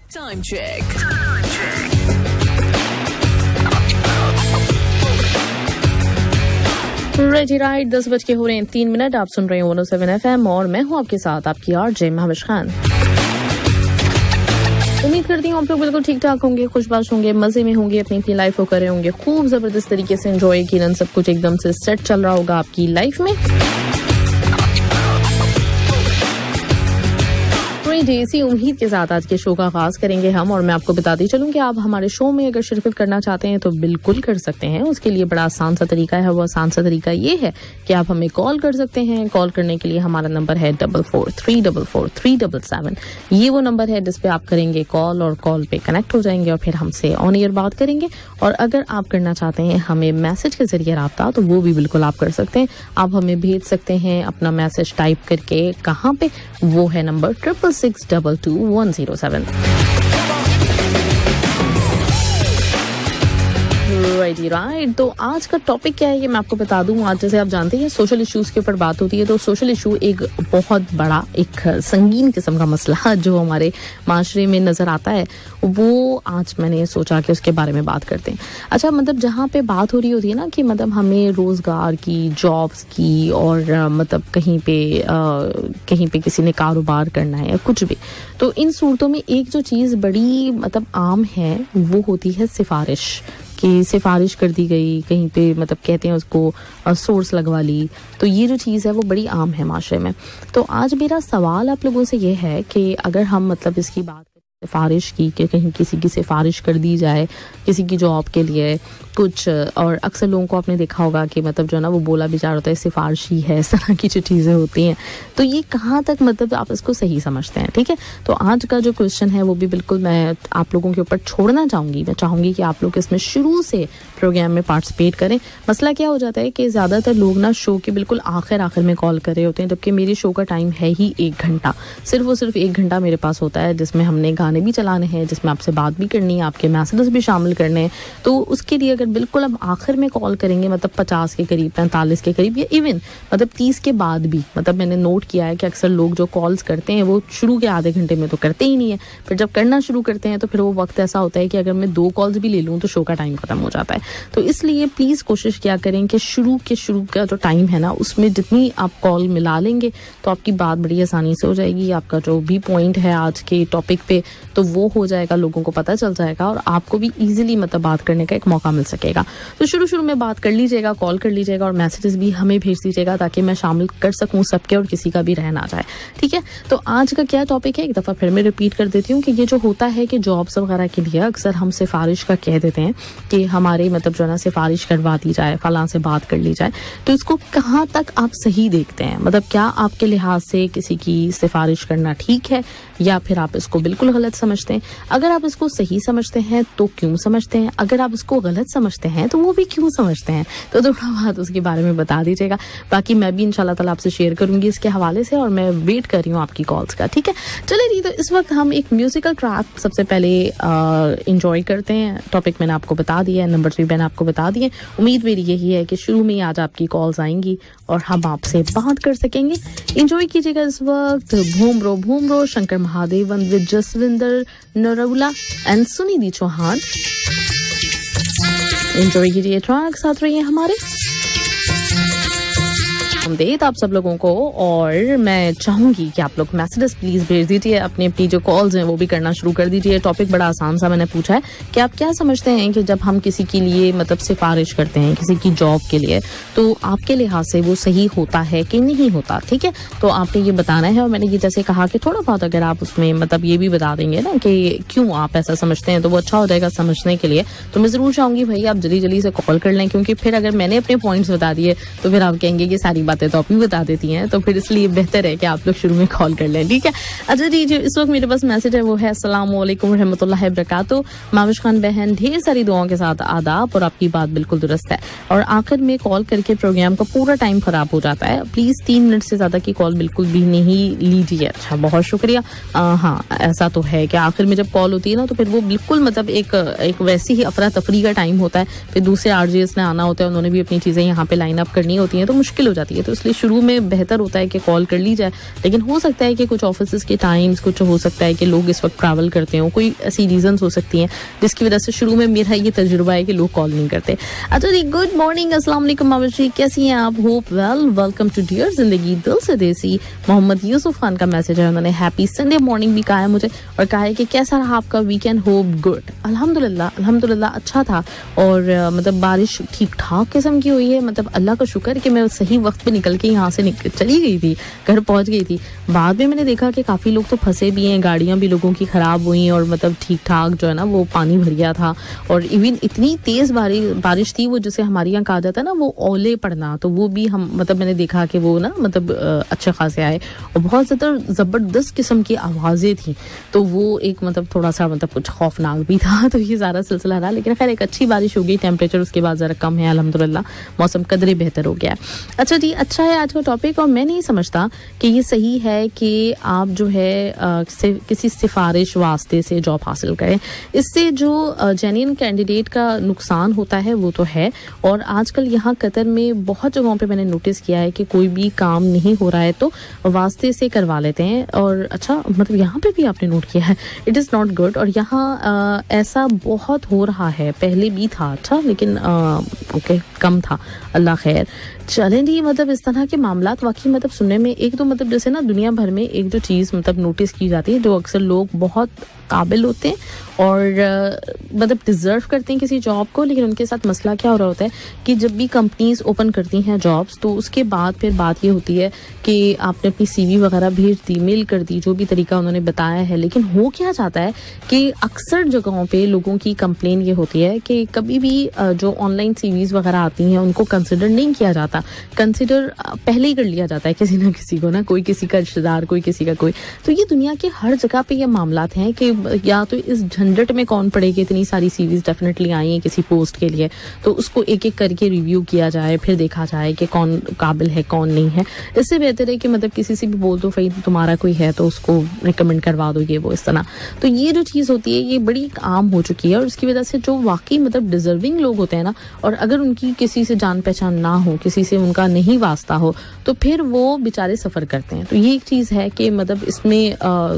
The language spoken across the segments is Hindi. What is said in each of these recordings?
Time check. राइट 10 बज के हो रहे हैं 3 मिनट। आप सुन रहे हैं 107 FM और मैं हूं आपके साथ आपकी आरजे महविश खान। उम्मीद करती हूँ आप लोग बिल्कुल ठीक ठाक होंगे, खुशबाश होंगे, मजे में होंगे, अपनी अपनी लाइफ को कर रहे होंगे, खूब जबरदस्त तरीके से एंजॉय किया, सब कुछ एकदम से सेट चल रहा होगा आपकी लाइफ में। इसी उम्मीद के साथ आज के शो का आगाज करेंगे हम। और मैं आपको बताती चलूं कि आप हमारे शो में अगर शिरकत करना चाहते हैं तो बिल्कुल कर सकते हैं। उसके लिए बड़ा आसान सा तरीका है। वो आसान सा तरीका ये है कि आप हमें कॉल कर सकते हैं। कॉल करने के लिए हमारा नंबर है 44344377। ये वो नंबर है जिस पे आप करेंगे कॉल और कॉल पे कनेक्ट हो जाएंगे और फिर हमसे ऑन एयर बात करेंगे। और अगर आप करना चाहते हैं हमें मैसेज के जरिए राब्ता तो वो भी बिल्कुल आप कर सकते हैं। आप हमें भेज सकते हैं अपना मैसेज टाइप करके। कहाँ पे? वो है नंबर 666222107। राइट। तो आज का टॉपिक क्या है ये मैं आपको बता दूं। आज जैसे आप जानते हैं सोशल इश्यूज के ऊपर बात होती है। तो सोशल इशू एक बहुत बड़ा एक संगीन किस्म का मसला जो हमारे माशरे में नजर आता है, वो आज मैंने सोचा कि उसके बारे में बात करते हैं। अच्छा, मतलब जहाँ पे बात हो रही होती है ना कि मतलब हमें रोजगार की, जॉब्स की और मतलब कहीं पे किसी ने कारोबार करना है या कुछ भी, तो इन सूरतों में एक जो चीज़ बड़ी मतलब आम है वो होती है सिफारिश। कि सिफारिश कर दी गई कहीं पे, मतलब कहते हैं उसको सोर्स लगवा ली। तो ये जो चीज़ है वो बड़ी आम है माशरे में। तो आज मेरा सवाल आप लोगों से ये है कि अगर हम मतलब इसकी बात सिफारिश की कि कहीं किसी की सिफारिश कर दी जाए किसी की जॉब के लिए कुछ, और अक्सर लोगों को आपने देखा होगा कि मतलब जो है ना वो बोला भी जा रहा होता है सिफारिशी है, इस तरह की जो चीज़ें होती हैं। तो ये कहाँ तक मतलब आप इसको सही समझते हैं? ठीक है, तो आज का जो क्वेश्चन है वो भी बिल्कुल मैं आप लोगों के ऊपर छोड़ना चाहूँगी। मैं चाहूँगी कि आप लोग इसमें शुरू से प्रोग्राम में पार्टिसिपेट करें। मसला क्या हो जाता है कि ज़्यादातर लोग ना शो के बिल्कुल आखिर में कॉल कर रहे होते हैं, जबकि मेरे शो का टाइम है ही 1 घंटा। सिर्फ 1 घंटा मेरे पास होता है जिसमें हमने गाने भी चलाने हैं, जिसमें आपसे बात भी करनी है, आपके मैसेजेस भी शामिल करने हैं। तो उसके लिए अगर बिल्कुल अब आखिर में कॉल करेंगे मतलब 50 के करीब, 45 के करीब, या इवन मतलब 30 के बाद भी, मतलब मैंने नोट किया है कि अक्सर लोग जो कॉल्स करते हैं वो शुरू के आधे घंटे में तो करते ही नहीं है। फिर जब करना शुरू करते हैं तो फिर वो वक्त ऐसा होता है कि अगर मैं 2 कॉल्स भी ले लूँ तो शो का टाइम खत्म हो जाता है। तो इसलिए प्लीज़ कोशिश किया करें कि शुरू का जो टाइम है ना उसमें जितनी आप कॉल मिला लेंगे तो आपकी बात बड़ी आसानी से हो जाएगी। आपका जो भी पॉइंट है आज के टॉपिक पे तो वो हो जाएगा, लोगों को पता चल जाएगा और आपको भी इजीली मतलब बात करने का एक मौका मिल सकेगा। तो शुरू में बात कर लीजिएगा, कॉल कर लीजिएगा और मैसेजेस भी हमें भेज दीजिएगा ताकि मैं शामिल कर सकूं सबके और किसी का भी रह ना जाए। ठीक है, तो आज का क्या टॉपिक है एक दफ़ा फिर मैं रिपीट कर देती हूँ कि ये जो होता है कि जॉब्स वगैरह के लिए अक्सर हम सिफारिश का कह देते हैं कि हमारे मतलब जो है ना सिफारिश करवा दी जाए, फलां से बात कर ली जाए। तो इसको कहाँ तक आप सही देखते हैं? मतलब क्या आपके लिहाज से किसी की सिफारिश करना ठीक है या फिर आप इसको बिल्कुल गलत समझते हैं? अगर आप इसको सही समझते हैं तो क्यों समझते हैं? अगर आप इसको गलत समझते हैं तो वो भी क्यों समझते हैं? तो थोड़ा बात उसके बारे में बता दीजिएगा। बाकी मैं भी इंशाल्लाह ताला आपसे शेयर करूंगी इसके हवाले से और मैं वेट कर रही हूँ आपकी कॉल्स का। ठीक है, चलिए जी, तो इस वक्त हम एक म्यूजिकल ट्रैक सबसे पहले इंजॉय करते हैं। टॉपिक मैंने आपको बता दिया है, नंबर भी मैंने आपको बता दिए। उम्मीद मेरी यही है कि शुरू में आज आपकी कॉल्स आएंगी और हम आपसे बात कर सकेंगे। इंजॉय कीजिएगा इस वक्त भूम रो Shankar Mahadevan with Jasvinder Narula and Sunidhi Chauhan. Enjoy कीजिए ट्रैक, साथ रहिए हमारे। देत आप सब लोगों को, और मैं चाहूंगी कि आप लोग मैसेजेस प्लीज भेज दीजिए, अपनी जो कॉल्स हैं वो भी करना शुरू कर दीजिए। टॉपिक बड़ा आसान सा मैंने पूछा है कि आप क्या समझते हैं कि जब हम किसी के लिए मतलब सिफारिश करते हैं किसी की जॉब के लिए तो आपके लिहाज से वो सही होता है कि नहीं होता? ठीक है, तो आपने ये बताना है। और मैंने ये जैसे कहा कि थोड़ा बहुत अगर आप उसमें मतलब ये भी बता देंगे ना कि क्यों आप ऐसा समझते हैं तो वो अच्छा हो जाएगा समझने के लिए। तो मैं जरूर चाहूंगी भाई आप जल्दी से कॉल कर लें, क्योंकि फिर अगर मैंने अपने पॉइंट्स बता दिए तो फिर आप कहेंगे कि सारी बातें तो आप भी बता देती हैं, तो फिर इसलिए बेहतर है कि आप लोग शुरू में कॉल कर लें। ठीक है, अच्छा जी, जो इस वक्त मेरे पास मैसेज है वो है अस्सलाम वालेकुम रहमतुल्लाहि बरकातहू। महविश खान बहन ढेर सारी दुआओं के साथ आदाब, और आपकी बात बिल्कुल दुरुस्त है। और आखिर में कॉल करके प्रोग्राम का पूरा टाइम खराब हो जाता है। प्लीज 3 मिनट से ज्यादा की कॉल बिल्कुल भी नहीं लीजिए। अच्छा, बहुत शुक्रिया। हाँ, ऐसा तो है कि आखिर में जब कॉल होती है ना तो फिर वो बिल्कुल मतलब एक वैसी ही अफरा तफरी का टाइम होता है। फिर दूसरे आरजेएस ने आना होता है, उन्होंने भी अपनी चीजें यहाँ पे लाइन अप करनी होती हैं तो मुश्किल हो जाती है। तो इसलिए शुरू में बेहतर होता है कि कॉल कर ली जाए, लेकिन हो सकता है कि कुछ ऑफिस के टाइम्स, कुछ हो सकता है कि लोग इस वक्त ट्रैवल करते हो, कोई ऐसी रीजंस हो सकती हैं जिसकी वजह से शुरू में मेरा ये तजुर्बा है कि लोग कॉल नहीं करते। अच्छा जी, गुड मॉर्निंग, अस्सलाम वालेकुम मावशी, कैसी हैं आप? Hope well, welcome to dear Zindagi दिल से देसी। मोहम्मद यूसुफ खान का मैसेज है, उन्होंने हैप्पी संडे मॉर्निंग भी कहा है मुझे और कहा है कि कैसा रहा आपका वीकेंड? होप गुड, अल्हम्दुलिल्लाह अच्छा था और मतलब बारिश ठीक ठाक किस्म की हुई है, मतलब अल्लाह का शुक्र कि मैं सही वक्त पे निकल के यहाँ से चली गई थी, घर पहुंच गई थी। बाद में मैंने देखा कि काफ़ी लोग तो फंसे भी हैं, गाड़ियाँ भी लोगों की ख़राब हुई और मतलब ठीक ठाक जो है ना वो पानी भर गया था और इवन इतनी तेज़ बारिश थी वो, जिसे हमारे यहाँ कहा जाता है ना वो ओले पड़ना, तो वो भी हम मतलब मैंने देखा कि वो ना मतलब अच्छे खासे आए और बहुत ज़्यादा ज़बरदस्त किस्म की आवाज़ें थी, तो वो एक मतलब थोड़ा सा मतलब कुछ खौफनाक भी था। तो ये सारा सिलसिला रहा, लेकिन खैर एक अच्छी बारिश हो गई, टेम्परेचर उसके बाद ज़रा कम है अल्हम्दुलिल्लाह, मौसम कदरे बेहतर हो गया है। अच्छा जी, अच्छा है आज का टॉपिक और मैं नहीं समझता कि ये सही है कि आप जो है किसी सिफारिश वास्ते से जॉब हासिल करें। इससे जो जेन्युइन कैंडिडेट का नुकसान होता है वो तो है, और आजकल यहाँ कतर में बहुत जगहों पे मैंने नोटिस किया है कि कोई भी काम नहीं हो रहा है तो वास्ते से करवा लेते हैं। और अच्छा मतलब यहाँ पे भी आपने नोट किया है, इट इज़ नॉट गुड, और यहाँ ऐसा बहुत हो रहा है, पहले भी था अच्छा, लेकिन ओके कम था, अल्लाह खैर। चलें जी, मतलब इस तरह के मामलात वाकई मतलब सुनने में एक तो मतलब जैसे ना दुनिया भर में एक जो चीज़ मतलब नोटिस की जाती है, जो अक्सर लोग बहुत काबिल होते हैं और मतलब डिज़र्व करते हैं किसी जॉब को, लेकिन उनके साथ मसला क्या हो रहा होता है कि जब भी कंपनीज ओपन करती हैं जॉब्स, तो उसके बाद फिर बात ये होती है कि आपने अपनी CV वगैरह भेज दी, मेल कर दी, जो भी तरीका उन्होंने बताया है, लेकिन हो क्या जाता है कि अक्सर जगहों पे लोगों की कंप्लेन ये होती है कि कभी भी जो ऑनलाइन CVs वगैरह आती हैं उनको कंसिडर नहीं किया जाता, कंसिडर पहले ही कर लिया जाता है किसी ना किसी को, ना कोई किसी का रिश्तेदार, कोई किसी का कोई। तो ये दुनिया के हर जगह पे ये मामलात हैं कि या तो इस झंझट में कौन पड़ेगी, इतनी सारी CVs डेफिनेटली आई हैं किसी पोस्ट के लिए, तो उसको एक एक करके रिव्यू किया जाए, फिर देखा जाए कि कौन काबिल है कौन नहीं है। इससे बेहतर है कि मतलब किसी से भी बोल दो भाई तुम्हारा कोई है तो उसको रिकमेंड करवा दो, ये वो इस तरह। तो ये जो चीज़ होती है ये बड़ी आम हो चुकी है और उसकी वजह से जो वाकई मतलब डिजर्विंग लोग होते हैं ना, और अगर उनकी किसी से जान पहचान ना हो, किसी से उनका नहीं वास्ता हो, तो फिर वो बेचारे सफ़र करते हैं। तो ये एक चीज़ है कि मतलब इसमें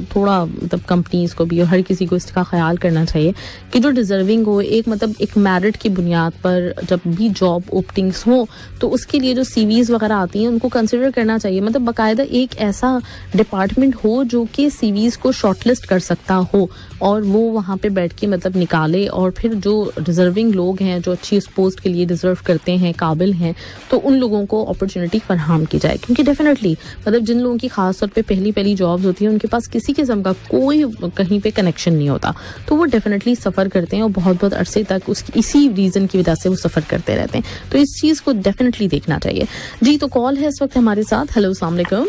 थोड़ा मतलब कंपनीज को भी और हर किसी को इसका ख्याल करना चाहिए कि जो डिजर्विंग हो, एक मतलब एक मेरिट की बुनियाद पर जब भी जॉब ओपनिंग्स हो तो उसके लिए जो CVs वगैरह आती हैं उनको कंसिडर करना चाहिए। मतलब बाकायदा एक ऐसा डिपार्टमेंट हो जो कि CVs को शॉर्टलिस्ट कर सकता हो और वो वहाँ पे बैठ के मतलब निकाले, और फिर जो डिजर्विंग लोग हैं जो अच्छी इस पोस्ट के लिए डिजर्व करते हैं, काबिल हैं, तो उन लोगों को अपॉर्चुनिटी फराहम की जाए। क्योंकि डेफिनेटली मतलब जिन लोगों की खास तौर पे पहली जॉब्स होती हैं उनके पास किसी किस्म का कोई कहीं पे कनेक्शन नहीं होता, तो वो डेफिनेटली सफ़र करते हैं और बहुत अरसे तक इसी रीज़न की वजह से वो सफ़र करते रहते हैं। तो इस चीज़ को डेफिनेटली देखना चाहिए जी। तो कॉल है इस वक्त हमारे साथ। हेलो अस्सलाम वालेकुम।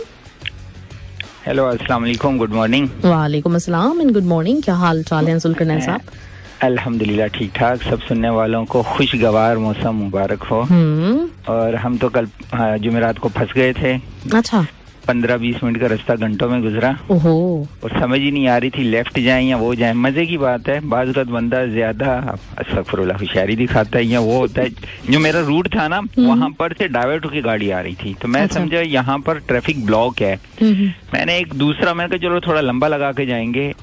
हेलो अस्सलाम वालेकुम, गुड मॉर्निंग। वालेकुम अस्सलाम एंड गुड मॉर्निंग, क्या हाल चाल है जुल्करनैन साहब? अल्हम्दुलिल्लाह ठीक ठाक। सब सुनने वालों को खुशगवार मौसम मुबारक हो। और हम तो कल जुमेरात को फंस गए थे। अच्छा। 15-20 मिनट का रास्ता घंटों में गुजरा। ओहो। और समझ ही नहीं आ रही थी लेफ्ट जाएं या वो जाएं। मजे की बात है, बाज़ वक़्त बंदा ज्यादा अस्तगफुरुल्लाह होशियारी दिखाता है या वो होता है। जो मेरा रूट था ना वहाँ पर से डाइवर्ट होकर गाड़ी आ रही थी, तो मैं समझा यहाँ पर ट्रैफिक ब्लॉक है। मैंने एक दूसरा, मैंने कहा चलो थोड़ा लंबा लगा के जाएंगे।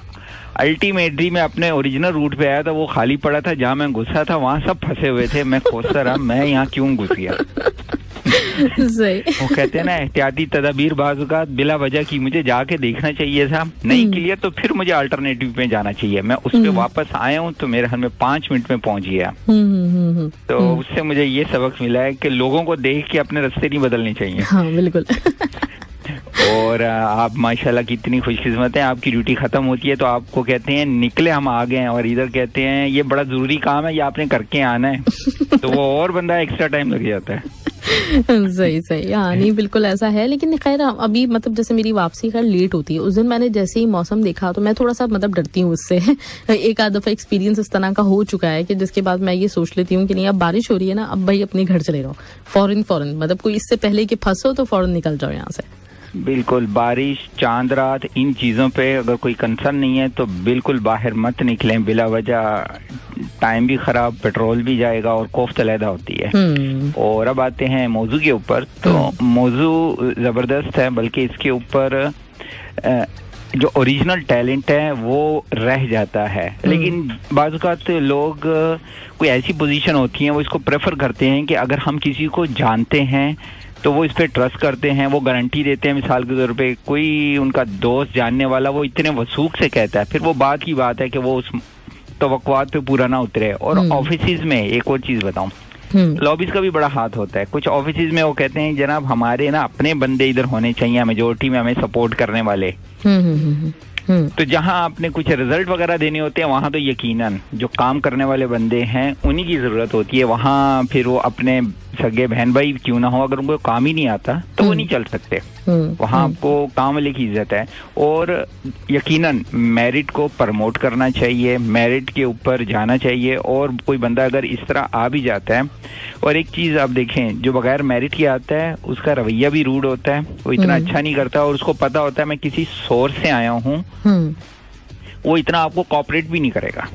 अल्टीमेटली मैं अपने ओरिजिनल रूट पे आया था, वो खाली पड़ा था, जहाँ मैं घुसा था वहाँ सब फंसे हुए थे। मैं खोजता रहा मैं यहाँ क्यों घुस गया। वो कहते हैं ना एहतियाती तदाबीर बाज़-औक़ात बिला वजह की, मुझे जाके देखना चाहिए था, नहीं क्लियर तो फिर मुझे अल्टरनेटिव पे जाना चाहिए। मैं उस पे वापस आया हूँ तो मेरे हाल में 5 मिनट में पहुंच गया। तो उससे मुझे ये सबक मिला है कि लोगों को देख के अपने रास्ते नहीं बदलने चाहिए। हाँ, बिल्कुल। और आप माशाल्लाह कितनी खुशकिस्मत हैं, आपकी ड्यूटी खत्म होती है तो आपको कहते हैं निकले हम आ गए हैं, और इधर कहते हैं ये बड़ा जरूरी काम है, ये आपने करके आना है। तो वो और बंदा एक्स्ट्रा टाइम लग जाता है। सही हाँ, नहीं बिल्कुल ऐसा है। लेकिन खैर अभी मतलब जैसे मेरी वापसी खैर लेट होती है, उस दिन मैंने जैसे ही मौसम देखा तो मैं थोड़ा सा मतलब डरती हूँ उससे। एक आध दफा एक्सपीरियंस इस तरह का हो चुका है कि जिसके बाद मैं ये सोच लेती हूँ कि नहीं अब बारिश हो रही है ना, अब भाई अपने घर चले रहो फौरन, मतलब कोई इससे पहले कि फंसो तो फौरन निकल जाओ यहाँ से। बिल्कुल, बारिश, चांद रात, इन चीज़ों पे अगर कोई कंसर्न नहीं है तो बिल्कुल बाहर मत निकलें बिला वजह। टाइम भी खराब, पेट्रोल भी जाएगा और कोफ्त अलहदा होती है। और अब आते हैं मौजू के ऊपर। तो मौजू जबरदस्त है, बल्कि इसके ऊपर जो ओरिजिनल टैलेंट है वो रह जाता है। लेकिन बाज़ औक़ात लोग कोई ऐसी पोजीशन होती है वो इसको प्रेफर करते हैं कि अगर हम किसी को जानते हैं तो वो इस पे ट्रस्ट करते हैं, वो गारंटी देते हैं। मिसाल के तौर पे कोई उनका दोस्त जानने वाला वो इतने वसूख से कहता है, फिर वो बात की बात है कि वो उस तवक्कुआत पे पूरा ना उतरे। और ऑफिसेज में एक और चीज बताऊं, लॉबीज का भी बड़ा हाथ होता है। कुछ ऑफिसेज में वो कहते हैं जनाब हमारे ना अपने बंदे इधर होने चाहिए, मेजोरिटी में हमें सपोर्ट करने वाले। तो जहां आपने कुछ रिजल्ट वगैरह देने होते हैं वहां तो यकीनन जो काम करने वाले बंदे हैं उन्हीं की जरूरत होती है। वहां फिर वो अपने सगे बहन भाई क्यों ना हो, अगर उनको काम ही नहीं आता तो वो नहीं चल सकते। वहां आपको काम वाले की इज्जत है। और यकीनन मेरिट को प्रमोट करना चाहिए, मेरिट के ऊपर जाना चाहिए। और कोई बंदा अगर इस तरह आ भी जाता है, और एक चीज आप देखें, जो बगैर मेरिट के आता है उसका रवैया भी रूड होता है, वो इतना अच्छा नहीं करता और उसको पता होता है मैं किसी सोर्स से आया हूँ, वो इतना आपको कॉपरेट भी नहीं करेगा।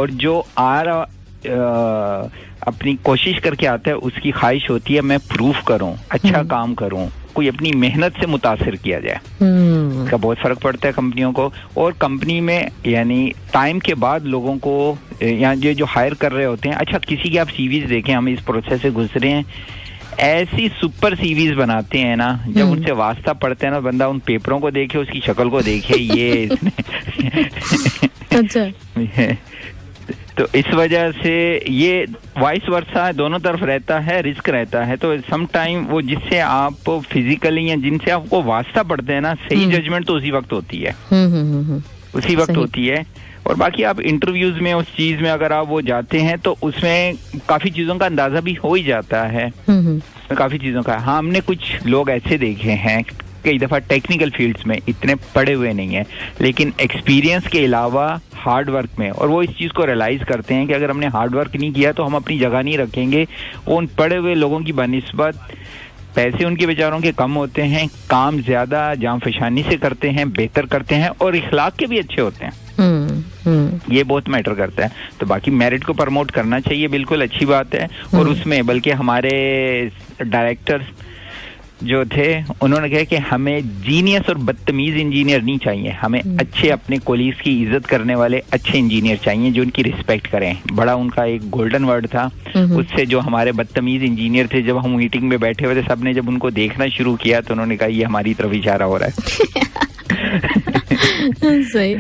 और जो आ रहा अपनी कोशिश करके आता है उसकी ख्वाहिश होती है मैं प्रूफ करूं, अच्छा काम करूं, कोई अपनी मेहनत से मुतासिर किया जाए। इसका बहुत फर्क पड़ता है कंपनियों को। और कंपनी में यानी टाइम के बाद लोगों को यहाँ जो हायर कर रहे होते हैं, अच्छा किसी की आप सीवीज देखें, हम इस प्रोसेस से गुजरे हैं, ऐसी सुपर सीवीज बनाते हैं ना, जब उनसे वास्ता पड़ते हैं ना, बंदा उन पेपरों को देखे, उसकी शक्ल को देखे, ये इसने अच्छा तो इस वजह से ये वाइस वर्सा है, दोनों तरफ रहता है, रिस्क रहता है। तो सम टाइम वो जिससे आप फिजिकली या जिनसे आपको वास्ता पड़ते हैं ना, सही जजमेंट तो उसी वक्त होती है, उसी वक्त होती है। और बाकी आप इंटरव्यूज में उस चीज में अगर आप वो जाते हैं तो उसमें काफी चीजों का अंदाजा भी हो ही जाता है, काफी चीजों का। हाँ, हमने कुछ लोग ऐसे देखे हैं कई दफा टेक्निकल फील्ड्स में इतने पढ़े हुए नहीं है, लेकिन एक्सपीरियंस के अलावा हार्ड वर्क में, और वो इस चीज को रियलाइज करते हैं कि अगर हमने हार्ड वर्क नहीं किया तो हम अपनी जगह नहीं रखेंगे। वो उन पढ़े हुए लोगों की बनिस्बत पैसे उनके बेचारों के कम होते हैं, काम ज्यादा जांफशानी से करते हैं, बेहतर करते हैं और इखलाक के भी अच्छे होते हैं। ये बहुत मैटर करता है। तो बाकी मेरिट को प्रमोट करना चाहिए, बिल्कुल अच्छी बात है। और उसमें बल्कि हमारे डायरेक्टर्स जो थे उन्होंने कहा कि हमें जीनियस और बदतमीज इंजीनियर नहीं चाहिए, हमें अच्छे अपने कोलीग्स की इज्जत करने वाले अच्छे इंजीनियर चाहिए जो उनकी रिस्पेक्ट करें। बड़ा उनका एक गोल्डन वर्ड था। उससे जो हमारे बदतमीज इंजीनियर थे, जब हम मीटिंग में बैठे हुए थे, सबने जब उनको देखना शुरू किया तो उन्होंने कहा ये हमारी तरफ इशारा हो रहा है। सही।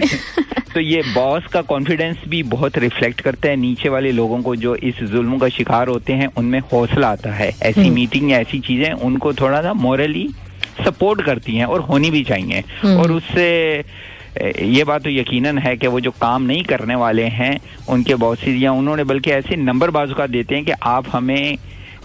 तो ये बॉस का कॉन्फिडेंस भी बहुत रिफ्लेक्ट करता है नीचे वाले लोगों को जो इस जुल्म का शिकार होते हैं, उनमें हौसला आता है। ऐसी मीटिंग या ऐसी चीजें उनको थोड़ा सा मोरली सपोर्ट करती हैं और होनी भी चाहिए। और उससे ये बात तो यकीनन है कि वो जो काम नहीं करने वाले हैं उनके बॉसेस या उन्होंने बल्कि ऐसे नंबर बाजू का देते हैं कि आप हमें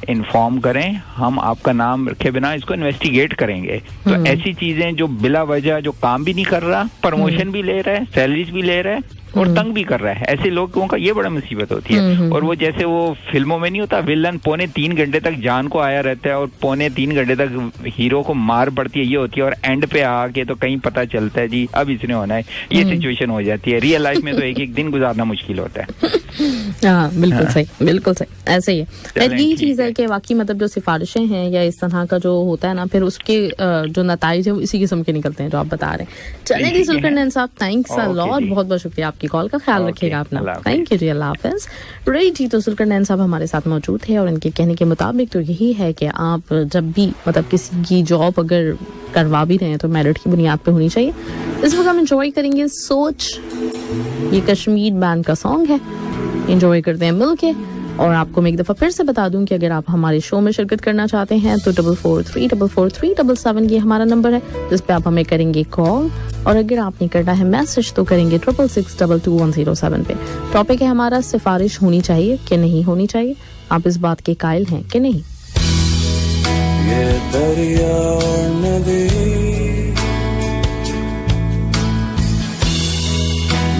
इन्फॉर्म करें, हम आपका नाम रखे बिना इसको इन्वेस्टिगेट करेंगे। तो ऐसी चीजें जो बिला वजह जो काम भी नहीं कर रहा, प्रमोशन भी ले रहा है, सैलरीज भी ले रहा है और तंग भी कर रहा है, ऐसे लोगों का ये बड़ा मुसीबत होती है। और वो जैसे वो फिल्मों में नहीं होता, विलन 3.25 घंटे तक जान को आया रहता है और 3.25 घंटे तक हीरो को मार पड़ती है, ये होती है। और एंड पे आके तो कहीं पता चलता है जी अब इसने होना है, ये सिचुएशन हो जाती है। रियल लाइफ में तो एक एक दिन गुजारना मुश्किल होता है। हाँ, बिल्कुल सही, बिल्कुल सही, ऐसे ही है। यही चीज है कि वाकई मतलब जो सिफारिशें हैं या इस तरह का जो होता है ना, फिर उसके जो नताइज है वो इसी किस्म के निकलते हैं जो आप बता रहे हैं। चलिए जी सुल्करनैन साहब, थैंक्स अ लॉट, बहुत बहुत शुक्रिया आपकी कॉल का, ख्याल रखिएगा अपना। थैंक यू जी, अल्लाह हाफिज। राइट जी, तो सुल्करनैन साहब हमारे साथ मौजूद है और इनके कहने के मुताबिक तो यही है कि आप जब भी मतलब किसी की जॉब अगर करवा भी रहे हैं तो मेरिट की बुनियाद पे होनी चाहिए। इस वक्त हम एंजॉय करेंगे सोच, ये कश्मीर बैंड का सॉन्ग है, एंजॉय करते हैं मिलके। और आपको मैं एक दफा फिर से बता दूं कि अगर आप हमारे शो में शिरकत करना चाहते हैं तो 44344377 ये हमारा नंबर है जिस पे आप हमें करेंगे कॉल। और अगर आपने करना है मैसेज तो करेंगे 66622107 पे। टॉपिक है हमारा सिफारिश होनी चाहिए कि नहीं होनी चाहिए, आप इस बात के कायल हैं कि नहीं। ये दरिया और नदी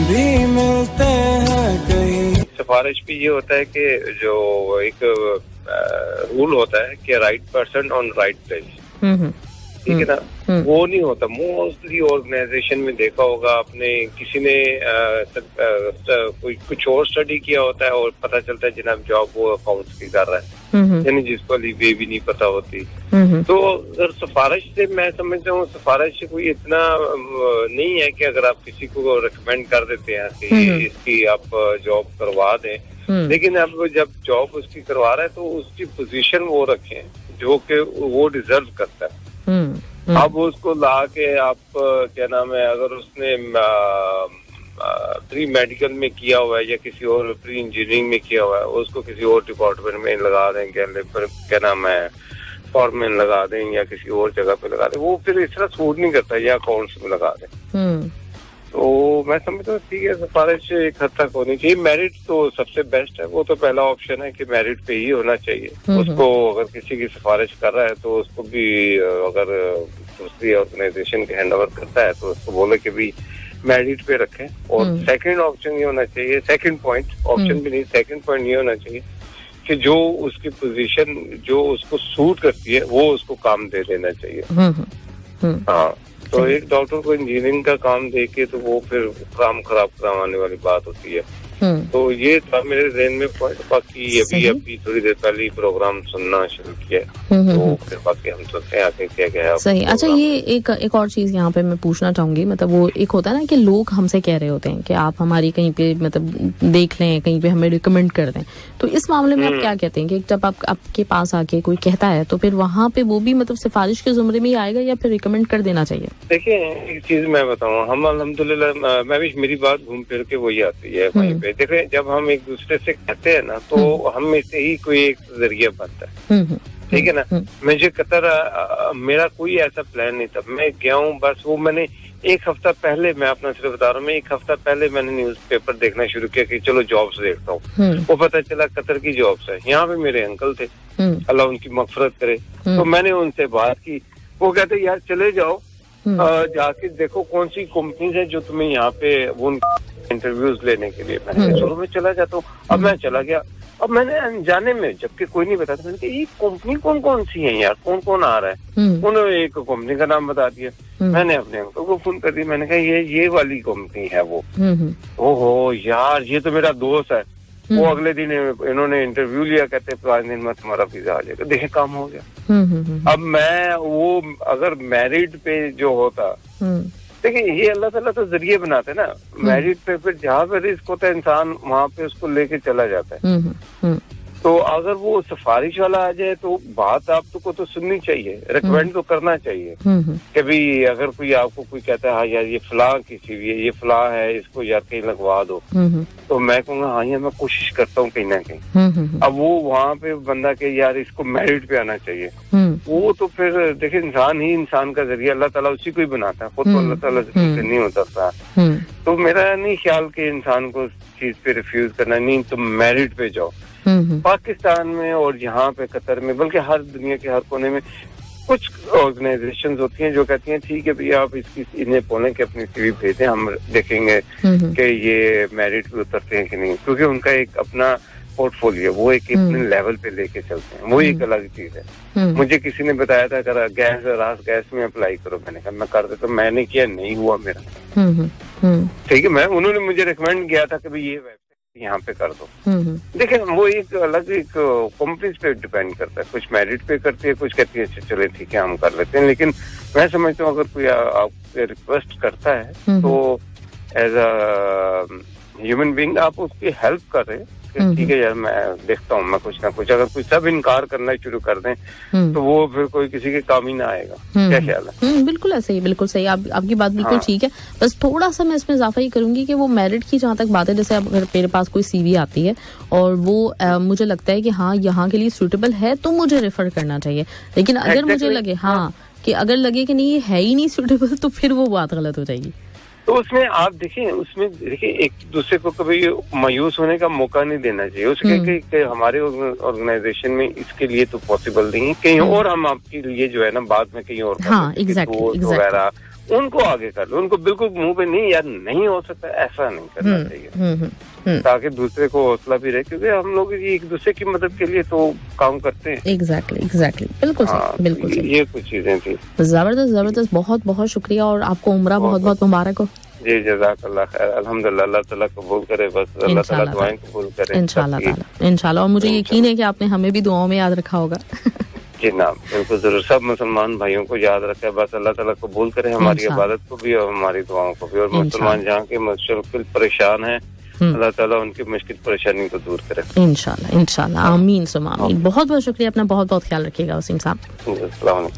भी मिलते हैं कहीं। सिफारिश भी ये होता है कि जो एक रूल होता है कि right person on right place, ठीक है ना, वो नहीं होता। मोस्टली ऑर्गेनाइजेशन में देखा होगा आपने, किसी ने कोई कुछ और स्टडी किया होता है और पता चलता है जनाब जॉब वो अकाउंट्स की कर रहा है, यानी जिसको वे भी नहीं पता होती। तो अगर सिफारिश से, मैं समझता हूँ सिफारिश से कोई इतना नहीं है कि अगर आप किसी को रिकमेंड कर देते हैं कि इसकी आप जॉब करवा दें, लेकिन अब जब जॉब उसकी करवा रहा है तो उसकी पोजीशन वो रखें जो कि वो डिजर्व करता है। अब उसको ला के आप क्या नाम है, अगर उसने प्री मेडिकल में किया हुआ है या किसी और प्री इंजीनियरिंग में किया हुआ है, उसको किसी और डिपार्टमेंट में लगा देंगे, क्या नाम है फॉरमैन लगा दें या किसी और जगह पे लगा दें, वो फिर इस तरह सूट नहीं करता, या अकाउंट्स में लगा दें। तो मैं समझता हूँ ठीक है, सिफारिश एक हद तक होनी चाहिए। मेरिट तो सबसे बेस्ट है, वो तो पहला ऑप्शन है कि मेरिट पे ही होना चाहिए। उसको अगर किसी की सिफारिश कर रहा है तो उसको भी अगर दूसरी ऑर्गेनाइजेशन के हैंड ओवर करता है तो उसको बोले कि भी मेरिट पे रखें। और सेकंड ऑप्शन ये होना चाहिए, सेकंड पॉइंट, ऑप्शन भी नहीं, सेकंड पॉइंट ये होना चाहिए कि जो उसकी पोजीशन जो उसको सूट करती है वो उसको काम दे देना चाहिए। हाँ, तो एक डॉक्टर को इंजीनियरिंग का काम देके तो वो फिर काम खराब करवाने वाली बात होती है। तो ये था मेरे ज़हन में पॉइंट। बाकी अभी थोड़ी देर पहले प्रोग्राम सुनना शुरू किया, तो फिर बाकी हम सुनते हैं आगे क्या क्या है। सही। अच्छा, ये एक और चीज यहाँ पे मैं पूछना चाहूंगी, मतलब वो एक होता है ना कि लोग हमसे कह रहे होते हैं कि आप हमारी कहीं पे मतलब देख लें, कहीं पे हमें रिकमेंड कर दें, तो इस मामले में आप क्या कहते हैं कि जब आपके पास आके कोई कहता है तो फिर वहाँ पे वो भी मतलब सिफारिश के जुमरे में ही आएगा या फिर रिकमेंड कर देना चाहिए? देखिए, एक चीज मैं बताऊँ, हम अल्हम्दुलिल्लाह, मैं भी मेरी बात घूम फिर के वही आती है वहीं पे। देखिए, जब हम एक दूसरे से कहते हैं ना तो हम में से ही कोई एक जरिया बनता है, ठीक है ना। मुझे कतर मेरा कोई ऐसा प्लान नहीं था, मैं गया हूँ बस। वो मैंने एक हफ्ता पहले, मैं अपना सिर्फ बता रहा हूँ, मैं एक हफ्ता पहले मैंने न्यूज़पेपर देखना शुरू किया कि चलो जॉब्स देखता हूँ। वो पता चला कतर की जॉब्स है। यहाँ पे मेरे अंकल थे, अल्लाह उनकी मगफरत करे, तो मैंने उनसे बात की। वो कहते यार चले जाओ, जाके देखो कौन सी कंपनीज है जो तुम्हें यहाँ पे वो इंटरव्यूज लेने के लिए। मैंने कहा चलो मैं चला जाता हूँ। अब मैं चला गया, अब मैंने अनजाने में, जबकि कोई नहीं बताता, मैंने कहा ये कंपनी कौन कौन सी है यार, कौन कौन आ रहा है। उन्होंने एक कंपनी का नाम बता दिया। मैंने अपने अंकल को फोन कर दिया, मैंने कहा ये वाली कंपनी है वो। ओहो यार, ये तो मेरा दोस्त है। वो अगले दिन इन्होंने इंटरव्यू लिया, कहते 5 दिन में तुम्हारा वीजा आ जाएगा। देखे, काम हो गया। अब मैं वो अगर मैरिड पे जो होता, देखिए ये अल्लाह ताला तो जरिए बनाते हैं ना। मैरिड पे फिर जहाँ पे रिस्क होता है इंसान वहाँ पे उसको लेके चला जाता है। तो अगर वो सिफारिश वाला आ जाए तो बात आपको तो सुननी चाहिए, रिकमेंड तो करना चाहिए कि भाई अगर कोई आपको कोई कहता है हाँ यार ये फलां किसी भी है, ये फलां है, इसको यार कहीं लगवा दो, तो मैं कहूँगा हाँ यार मैं कोशिश करता हूँ कहीं ना कहीं। अब वो वहाँ पे बंदा के यार इसको मेरिट पे आना चाहिए, वो तो फिर देखिए इंसान ही इंसान का जरिया, अल्लाह ताला उसी को ही बनाता है, खुद तो अल्लाह ताला से नहीं उतरता। तो मेरा नहीं ख्याल कि इंसान को चीज पे रिफ्यूज करना, नहीं तो मेरिट पे जाओ। पाकिस्तान में और यहाँ पे कतर में, बल्कि हर दुनिया के हर कोने में कुछ ऑर्गेनाइजेशंस होती हैं जो कहती हैं ठीक है भैया आप इन्हें बोलें कि अपनी सीवी भेजें, हम देखेंगे कि ये मेरिट पे उतरते हैं कि नहीं, क्योंकि उनका एक अपना पोर्टफोलियो, वो एक अपने लेवल पे लेके चलते हैं, वो एक अलग चीज है। मुझे किसी ने बताया था अगर गैस में अप्लाई करो, मैंने कहा मैं कर देता, मैंने किया, नहीं हुआ मेरा। ठीक है, उन्होंने मुझे रिकमेंड किया था कि भाई ये वेबसाइट यहाँ पे कर दो। देखिए वो एक अलग एक कंपनीज पे डिपेंड करता है, कुछ मेरिट पे करती है, कुछ कहती है चले ठीक है हम कर लेते हैं। लेकिन मैं समझता हूँ अगर कोई आपसे रिक्वेस्ट करता है तो एज अ ह्यूमन बीइंग आप उसकी हेल्प कर रहे हैं, ठीक है यार मैं देखता हूँ, मैं कुछ ना कुछ, अगर कोई सब इनकार करना शुरू कर दें तो वो फिर कोई किसी के काम ही ना आएगा। क्या ख्याल है? बिल्कुल ऐसे ही, बिल्कुल सही, आपकी बात बिल्कुल ठीक है। बस थोड़ा सा मैं इसमें इजाफा ही करूंगी कि वो मेरिट की जहाँ तक बात है, जैसे अगर मेरे पास कोई सीवी आती है और वो मुझे लगता है कि हाँ यहाँ के लिए सूटेबल है तो मुझे रेफर करना चाहिए, लेकिन अगर मुझे लगे कि अगर लगे कि नहीं ये है ही नहीं सूटेबल तो फिर वो बात गलत हो जाएगी। तो उसमें आप देखिए, उसमें देखिए एक दूसरे को कभी मायूस होने का मौका नहीं देना चाहिए। उसके कि हमारे ऑर्गेनाइजेशन में इसके लिए तो पॉसिबल नहीं है, कहीं और हम आपके लिए जो है ना बाद में कहीं और वगैरह उनको आगे कर लो, उनको बिल्कुल मुंह पे नहीं यार नहीं हो सकता, ऐसा नहीं करना चाहिए, ताकि दूसरे को हौसला भी रहे, क्योंकि हम लोग एक दूसरे की मदद के लिए तो काम करते हैं। एग्जैक्टली बिल्कुल सही, बिल्कुल सही। ये कुछ चीजें थी। जबरदस्त, बहुत बहुत शुक्रिया और आपको उम्रा बहुत बहुत मुबारक हो। जी जज़ाकल्लाह खैर, अल्हम्दुलिल्लाह, अल्लाह ताला कबूल करे, बस अल्लाह ताला दुआएं कबूल करे इंशाल्लाह। और मुझे यकीन है कि आपने हमें भी दुआओं में याद रखा होगा। जी ना, बिल्कुल जरूर, सब मुसलमान भाइयों को याद रखे, बस अल्लाह ताला कबूल करे हमारी इबादत को भी और हमारी दुआओं को भी। और मुसलमान जहाँ के मुश्किल परेशान हैं, अल्लाह ताला उनकी मुश्किल परेशानी को दूर करे इंशाल्लाह, आमीन सुमा आमीन। बहुत बहुत शुक्रिया, अपना बहुत बहुत ख्याल रखिएगा वसीम साहब।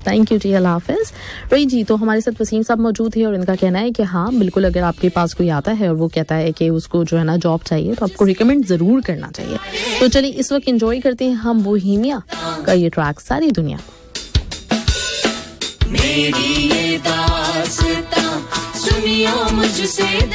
थैंक यू जी, अल्लाह हाफिज। वही जी, तो हमारे साथ वसीम साहब मौजूद है और इनका कहना है कि हाँ बिल्कुल, अगर आपके पास कोई आता है और वो कहता है कि उसको जो है ना जॉब चाहिए, तो आपको रिकमेंड जरूर करना चाहिए। तो चलिए इस वक्त एंजॉय करते हैं हम बोहेमिया का ये ट्रैक, सारी दुनिया।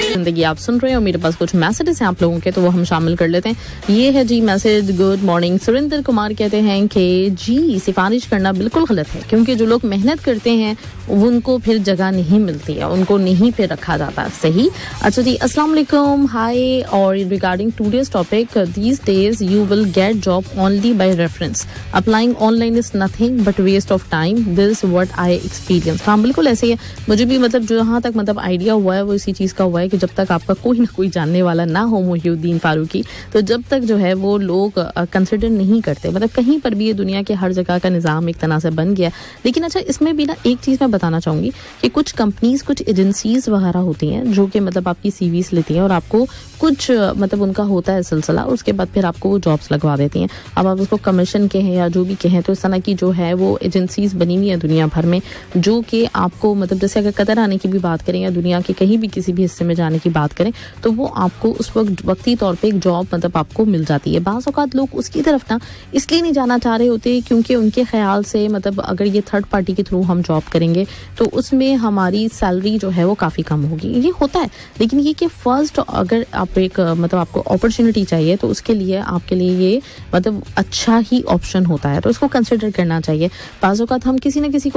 जिंदगी आप सुन रहे हैं और मेरे पास कुछ मैसेजेस हैं आप लोगों के, तो वो हम शामिल कर लेते हैं। ये है जी message, good morning. Surendra Kumar कहते हैं कि जी सिफारिश करना बिल्कुल गलत है, क्योंकि जो लोग मेहनत करते हैं उनको फिर जगह नहीं मिलती है, उनको नहीं फिर रखा जाता। सही। अच्छा जी, अस्सलाम वालेकुम, हाय। और regarding today's topic, these days you will get job only by reference, applying online is nothing but waste of time, this what I experience. हाँ बिल्कुल ऐसे ही है, मुझे भी मतलब जहाँ तक मतलब आइडिया हुआ है वो इसी चीज का हुआ है कि जब तक आपका कोई ना कोई जानने वाला ना हो मोहिउद्दीन फारूकी, तो जब तक जो है वो लोग कंसिडर नहीं करते। मतलब कहीं पर भी ये दुनिया के हर जगह का निज़ाम एक तरह से बन गया। लेकिन अच्छा, इसमें भी ना एक चीज़ मैं बताना चाहूँगी कि कुछ कंपनीज, कुछ एजेंसीज वगैरह होती हैं जो कि मतलब आपकी सीवीज लेती हैं और आपको कुछ मतलब उनका होता है सिलसिला, उसके बाद फिर आपको वो जॉब्स लगवा देती हैं। अब आप उसको कमीशन कहें या जो भी कहें, तो इस तरह की जो है वो एजेंसीज बनी हुई है दुनिया भर में, जो कि आपको मतलब जैसे अगर कतर आने की भी बात करें या दुनिया के कहीं भी किसी भी हिस्से में जाने की बात करें, तो वो आपको उस वक्त वक्ती तौर पे एक जॉब मतलब आपको मिल जाती है। बाज़ औक़ात लोग उसकी तरफ ना इसलिए नहीं जाना चाह रहे होते क्योंकि उनके ख्याल से मतलब अगर ये थर्ड पार्टी के थ्रू हम जॉब करेंगे तो उसमें हमारी सैलरी जो है वो काफ़ी कम होगी। ये होता है, लेकिन ये कि फर्स्ट अगर आप एक मतलब आपको अपॉर्चुनिटी चाहिए तो उसके लिए आपके लिए ये मतलब अच्छा ही ऑप्शन होता है, तो इसको कंसिडर करना चाहिए। बाज़ औक़ात हम किसी न किसी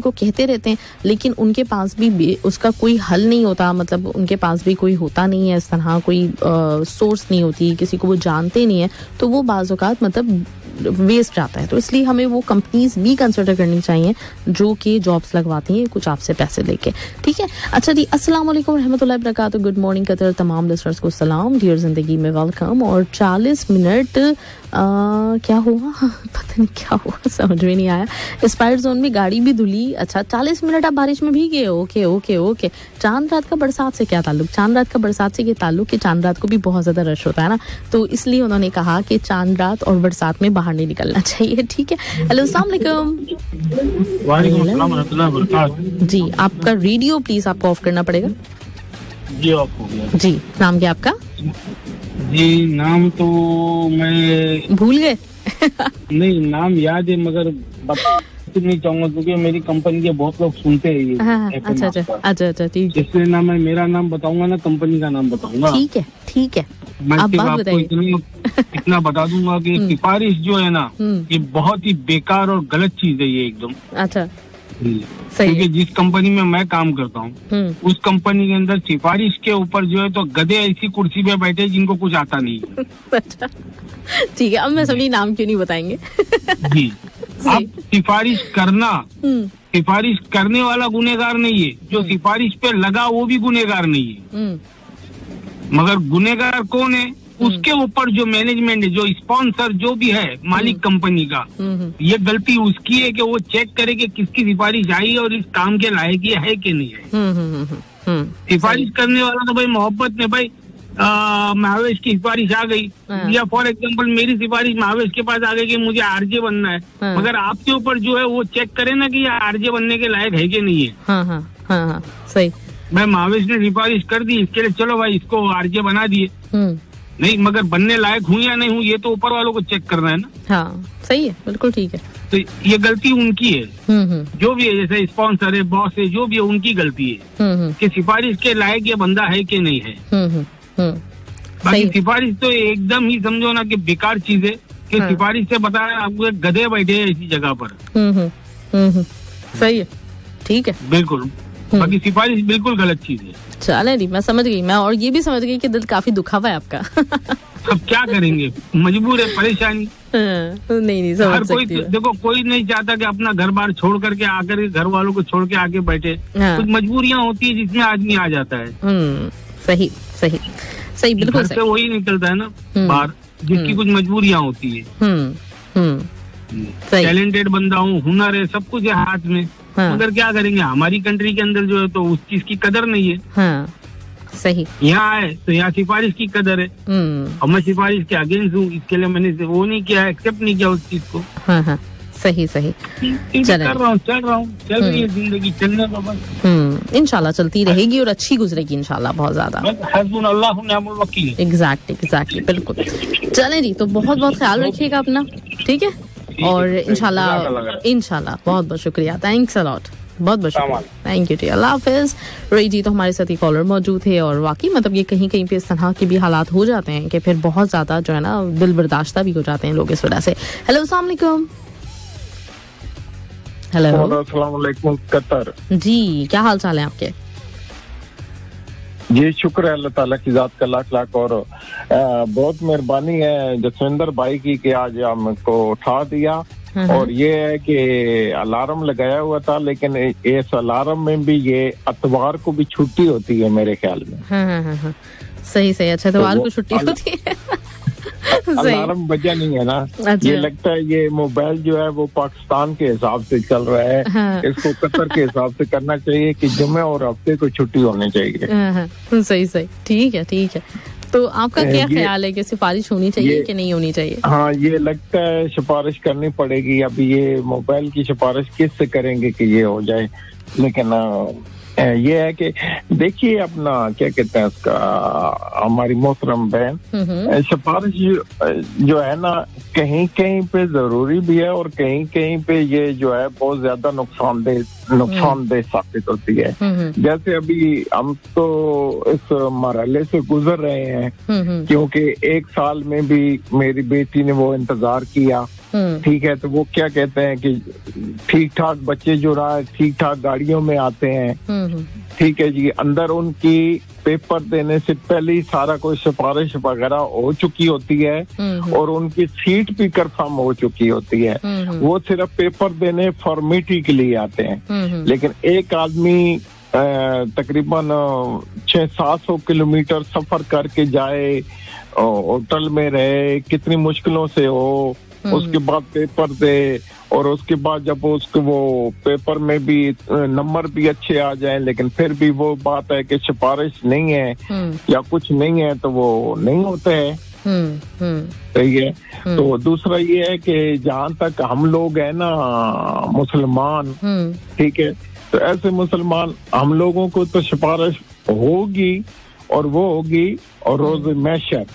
को कहते रहते हैं, लेकिन उनके पास भी उसका कोई हल नहीं होता, मतलब उनके पास भी कोई होता नहीं है, इस तरह कोई सोर्स नहीं होती, किसी को वो जानते नहीं है, तो वो बाज़ औक़ात मतलब वेस्ट जाता है। तो इसलिए हमें वो कंपनीज भी कंसिडर करनी चाहिए जो कि जॉब्स लगवाती हैं कुछ आपसे पैसे लेके। ठीक है। अच्छा जी, अस्सलाम वालेकुम रहमतुल्लाहि व बरकातहू, गुड मॉर्निंग कतर, तमाम लिसनर्स को सलाम, डियर जिंदगी में वेलकम। और 40 मिनट क्या हुआ पता नहीं क्या हुआ, समझ में नहीं आया। एक्सपायर्ड जोन में गाड़ी भी धुली। अच्छा, 40 मिनट आप बारिश में भीगे। ओके। चांद रात का बरसात से क्या ताल्लुक? चांद रात का बरसात से ये ताल्लुक कि चांद रात को भी बहुत ज्यादा रश होता है ना, तो इसलिए उन्होंने कहा कि चांद रात और बरसात में बाहर नहीं निकलना चाहिए। ठीक है। हेलो, अस्सलाम वालेकुम। जी, आपका रेडियो प्लीज आपको ऑफ करना पड़ेगा। जी ऑफ हो गया। जी, नाम क्या आपका? जी नाम तो मैं भूल गए। नहीं, नाम याद है मगर नहीं चाहूंगा क्योंकि मेरी कंपनी के बहुत लोग सुनते हैं ये। अच्छा, ठीक है। इसलिए ना मैं मेरा नाम बताऊंगा ना कंपनी का नाम बताऊंगा। ठीक है। मैं आपको इतना बता दूंगा कि सिफारिश जो है ना, ये बहुत ही बेकार और गलत चीज है ये एकदम। अच्छा, क्योंकि जिस कंपनी में मैं काम करता हूँ उस कंपनी के अंदर सिफारिश के ऊपर जो है तो गधे ऐसी कुर्सी पे बैठे जिनको कुछ आता नहीं है। अच्छा, ठीक है। अब मैं सभी नाम क्यों नहीं बताएंगे। जी, आप सिफारिश करना, सिफारिश करने वाला गुनेगार नहीं है, जो सिफारिश पे लगा वो भी गुनेगार नहीं है। मगर गुनेगार कौन है? उसके ऊपर जो मैनेजमेंट है, जो स्पॉन्सर जो भी है, मालिक कंपनी का, ये गलती उसकी है कि वो चेक करे कि किसकी सिफारिश आई और इस काम के लायक ये है कि नहीं है। सिफारिश करने वाला तो भाई मोहब्बत में भाई महावेश की सिफारिश आ गई, या फॉर एग्जांपल मेरी सिफारिश महावेश के पास आ गई कि मुझे आरजे बनना है, मगर आपके ऊपर जो है वो चेक करे ना कि ये आरजे बनने के लायक है कि नहीं है। हाँ, सही। मैं महावेश ने सिफारिश कर दी, इसके लिए चलो भाई इसको आरजे बना दिए, नहीं मगर बनने लायक हूँ या नहीं हूँ ये तो ऊपर वालों को चेक करना है ना। हाँ, सही है, बिल्कुल ठीक है। तो ये गलती उनकी है, जो भी है, जैसे स्पॉन्सर है, बॉस है, जो भी है, उनकी गलती है कि सिफारिश के लायक ये बंदा है कि नहीं है। बाकी सिफारिश तो एकदम ही समझो ना कि बेकार चीज है कि सिफारिश से बताया आपको गधे बैठे हैं इसी जगह पर। सही है, ठीक है, बिल्कुल। बाकी सिफारिश बिल्कुल गलत चीज है। चले नहीं, मैं समझ गई, मैं और ये भी समझ गई कि दिल काफी दुखा हुआ है आपका। अब क्या करेंगे, मजबूर है, परेशानी। नहीं समझ हर कोई देखो, कोई नहीं चाहता कि अपना घर बार छोड़ करके आकर घर वालों को छोड़ के आके बैठे। कुछ मजबूरियां होती है जिसमें आदमी आ जाता है। सही सही सही, बिल्कुल सही। वही निकलता है ना बाहर, जिसकी कुछ मजबूरियां होती है। टैलेंटेड बंदा हूँ, हुनर है, सब कुछ है हाथ में, मगर क्या करेंगे, हमारी कंट्री के अंदर जो है तो उस चीज की कदर नहीं है। सही। यहाँ आए तो यहाँ सिफारिश की कदर है, और मैं सिफारिश के अगेंस्ट हूँ, इसके लिए मैंने वो नहीं किया, एक्सेप्ट नहीं किया उस चीज को। सही सही, चल रहा हूँ, चल रही है जिंदगी, चलने का बस। इंशाल्लाह चलती रहेगी और अच्छी गुजरेगी इंशाल्लाह, बहुत ज्यादा। एग्जैक्टली, बिल्कुल। चलें जी, तो बहुत बहुत ख्याल रखिएगा अपना, ठीक है? और इंशाल्लाह बहुत बहुत शुक्रिया, थैंक्स अ लॉट, बहुत बहुत शुक्रिया, थैंक यू जी, अल्लाह हाफिज। रही जी, तो हमारे साथ एक कॉलर मौजूद थे, और वाकई मतलब ये कहीं कहीं पे इस तरह के भी हालात हो जाते हैं कि फिर बहुत ज्यादा जो है ना दिल बर्दाश्ता भी हो जाते हैं लोग इस वजह से। हेलो, अस्सलाम वालेकुम। हेलो, अस्सलाम वालेकुम कतर जी, क्या हाल चाल है आपके? जी शुक्र है अल्लाह ताला की जात का लाख लाख, और बहुत मेहरबानी है जसविंदर भाई की कि आज हमको उठा दिया। और ये है कि अलार्म लगाया हुआ था, लेकिन इस अलार्म में भी ये अतवार को भी छुट्टी होती है मेरे ख्याल में। सही सही, अच्छा, अतवार को छुट्टी होती है। अलार्म बजा नहीं है ना। अच्छा। ये लगता है ये मोबाइल जो है वो पाकिस्तान के हिसाब से चल रहा है। इसको कतर के हिसाब से करना चाहिए कि जुमे और हफ्ते को छुट्टी होनी चाहिए। सही सही, ठीक है। तो आपका क्या ख्याल है कि सिफारिश होनी चाहिए कि नहीं होनी चाहिए? हाँ, ये लगता है सिफारिश करनी पड़ेगी। अभी ये मोबाइल की सिफारिश किससे करेंगे कि ये हो जाए, लेकिन ये है कि देखिए अपना क्या कहते हैं उसका, हमारी मोहतरम बहन, सिफारिश जो है ना कहीं कहीं पे जरूरी भी है और कहीं कहीं पे ये जो है बहुत ज्यादा नुकसानदेह साबित होती है। जैसे अभी हम तो इस मरहले से गुजर रहे हैं, क्योंकि एक साल में भी मेरी बेटी ने वो इंतजार किया, ठीक है, तो वो क्या कहते हैं कि ठीक ठाक बच्चे जो रहा है ठीक ठाक गाड़ियों में आते हैं, ठीक है जी, अंदर उनकी पेपर देने से पहले ही सारा कोई सिफारिश वगैरह हो चुकी होती है और उनकी सीट भी कंफर्म हो चुकी होती है। वो सिर्फ पेपर देने फॉर्मेलिटी के लिए आते हैं। लेकिन एक आदमी तकरीबन 600-700 किलोमीटर सफर करके जाए, होटल में रहे, कितनी मुश्किलों से हो, उसके बाद पेपर दे, और उसके बाद जब उसको वो पेपर में भी नंबर भी अच्छे आ जाएं, लेकिन फिर भी वो बात है कि सिफारिश नहीं है या कुछ नहीं है, तो वो नहीं होते हैं। सही है। तो दूसरा ये है कि जहाँ तक हम लोग है ना मुसलमान, ठीक है, तो ऐसे मुसलमान हम लोगों को तो सिफारिश होगी और वो होगी और रोज महशर,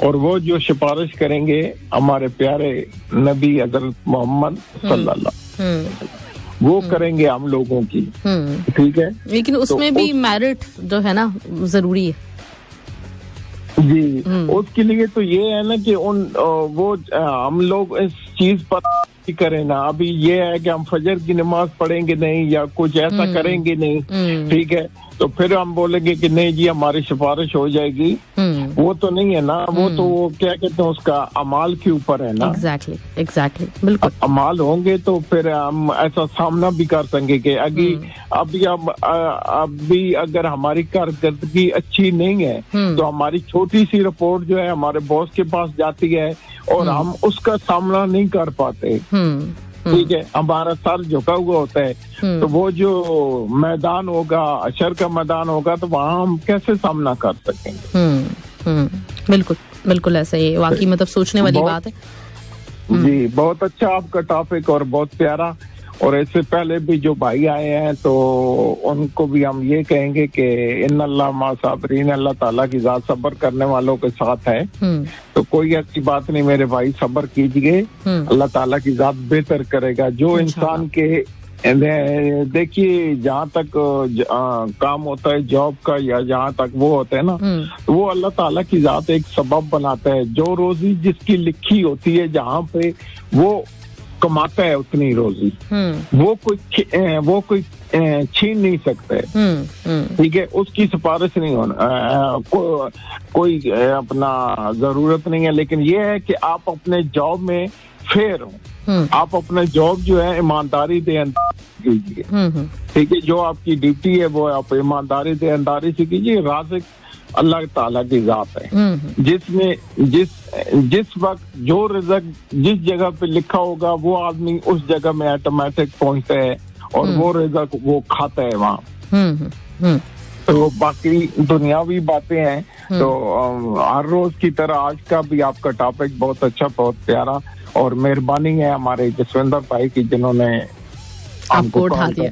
और वो जो सिफारिश करेंगे हमारे प्यारे नबी हजरत मोहम्मद सल्लल्लाहु वो करेंगे हम लोगों की, ठीक है। लेकिन उसमें तो भी मेरिट जो है ना जरूरी है जी। उसके लिए तो ये है ना कि वो हम लोग इस चीज पर करें ना। अभी ये है कि हम फजर की नमाज पढ़ेंगे नहीं या कुछ ऐसा करेंगे नहीं, ठीक है, तो फिर हम बोलेंगे कि नहीं जी हमारी सिफारिश हो जाएगी। वो तो नहीं है ना, वो तो वो क्या कहते हैं उसका अमाल के ऊपर है ना। एग्जैक्टली बिल्कुल। अमाल होंगे तो फिर हम ऐसा सामना भी कर सकेंगे कि अभी अगर हमारी कारकर्दगी अच्छी नहीं है तो हमारी छोटी सी रिपोर्ट जो है हमारे बॉस के पास जाती है और हम उसका सामना नहीं कर पाते, ठीक है, हमारा सर झुका हुआ होता है, तो वो जो मैदान होगा, अशर का मैदान होगा, तो वहाँ हम कैसे सामना कर सकेंगे। बिल्कुल बिल्कुल ऐसा ही, वाकई मतलब सोचने वाली बात है जी। बहुत अच्छा आपका टॉपिक और बहुत प्यारा। और इससे पहले भी जो भाई आए हैं तो उनको भी हम ये कहेंगे कि इन्नल्लाह मा साबिरीन, अल्लाह ताला की जात सब्र करने वालों के साथ है। तो कोई अच्छी बात नहीं मेरे भाई, सब्र कीजिए, अल्लाह ताला की जात बेहतर करेगा। जो इंसान के देखिए जहाँ तक काम होता है जॉब का या जहाँ तक वो होता है ना, वो अल्लाह ताला की जात एक सबब बनाता है। जो रोजी जिसकी लिखी होती है जहाँ पे वो कमाता है उतनी रोजी, वो कोई छीन नहीं सकते, ठीक है, उसकी सिफारिश नहीं होना कोई अपना जरूरत नहीं है। लेकिन ये है कि आप अपने जॉब में फेयर हो, आप अपना जॉब जो है ईमानदारी से कीजिए, ठीक है, जो आपकी ड्यूटी है वो आप ईमानदारी से कीजिए। राज़िक अल्लाह ताला की जात है, जिसमें जिस वक्त जो रिज़्क जिस जगह पे लिखा होगा वो आदमी उस जगह में ऑटोमेटिक पहुंचता है और वो रिज़्क वो खाता है वहाँ। तो बाकी दुनियावी बातें हैं, तो हर रोज की तरह आज का भी आपका टॉपिक बहुत अच्छा, बहुत प्यारा, और मेहरबानी है हमारे जसविंदर भाई की जिन्होंने आपको उठा दिया।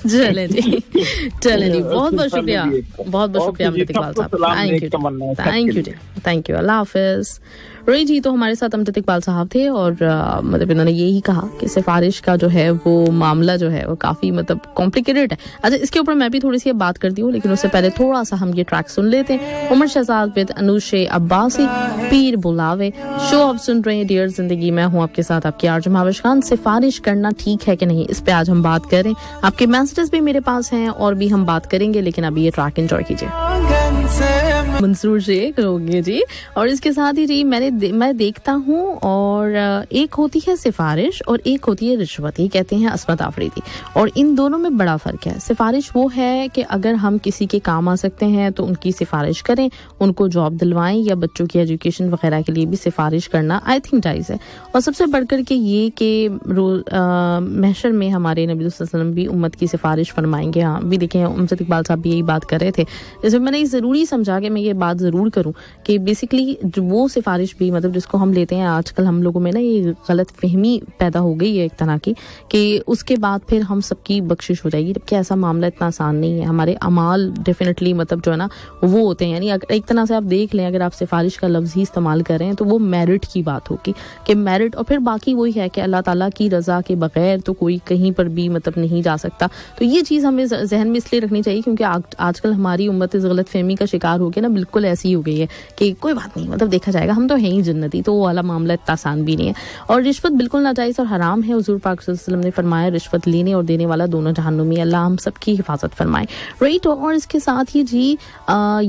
चले जी, बहुत बहुत शुक्रिया, बहुत बहुत शुक्रिया अमृत इकबाल साहब, थैंक यू, अल्लाह हाफिज। रही जी, तो हमारे साथ अमृत इकबाल साहब थे और मतलब इन्होंने यही कहा कि सिफारिश का जो है वो मामला जो है वो काफी मतलब कॉम्प्लिकेटेड है। अच्छा, इसके ऊपर मैं भी थोड़ी सी बात करती हूँ, लेकिन उससे पहले थोड़ा सा हम ये ट्रैक सुन लेते हैं। उमर शहजाद विद अनुशे अब्बासी, पीर बुलावे। शो आप सुन रहे हैं डियर जिंदगी, मैं हूँ आपके साथ आपकी आरजे महाविश खान। सिफारिश करना ठीक है कि नहीं, इस पे आज हम बात करें। आपके मैसेजेस भी मेरे पास हैं और भी हम बात करेंगे, लेकिन अभी ये ट्रैक एंजॉय कीजिए। मंसूर शेख होंगे जी, और इसके साथ ही जी मैं देखता हूँ, और एक होती है सिफारिश और एक होती है रिश्वत, ये कहते हैं असमत आफरीदी, और इन दोनों में बड़ा फर्क है। सिफारिश वो है कि अगर हम किसी के काम आ सकते हैं तो उनकी सिफारिश करें, उनको जॉब दिलवाएं, या बच्चों की एजुकेशन वगैरह के लिए भी सिफारिश करना आई थिंक जायज़ है। और सबसे बढ़कर के ये कि महशर में हमारे नबी सल्लल्लाहु अलैहि वसल्लम भी उम्मत की सिफारिश फरमाएंगे। हाँ, भी देखें अमजद इकबाल साहब भी यही बात कर रहे थे, इसमें मैंने ज़रूरी समझा कि मैं ये बात ज़रूर करूँ कि बेसिकली वो सिफारिश भी मतलब जिसको हम लेते हैं, आजकल हम लोगों में ना ये गलत फहमी पैदा हो गई है एक तरह की कि उसके बाद फिर हम सबकी बख्शिश हो जाएगी, जबकि ऐसा मामला इतना आसान नहीं है। हमारे अमाल डेफिनेटली मतलब जो है ना वो होते हैं, यानी एक तरह से आप देख लें, अगर आप सिफारिश का लफ्ज़ ही इस्तेमाल कर रहे हैं तो वो मेरिट की बात होगी कि मेरिट, और फिर बाकी वही है कि अल्लाह ताला की रज़ा के बगैर तो कोई कहीं पर भी मतलब नहीं जा सकता। तो ये चीज़ हमें जहन में इसलिए रखनी चाहिए क्योंकि आजकल हमारी उम्मत इस गलत फहमी का शिकार हो गया ना, बिल्कुल ऐसी हो गई है कि कोई बात नहीं, मतलब देखा जाएगा, हम तो हैं ही जन्नती, तो वो वाला मामला इतना आसान भी नहीं है। और रिश्वत बिल्कुल नाजायज़ और हराम है। हुजूर पाक सल्लल्लाहु अलैहि वसल्लम ने फरमाया, रिश्वत लेने और देने वाला दोनों जहन्नुमी, अल्लाह हम सबकी हिफाजत फरमाए। राइट, और इसके साथ ही जी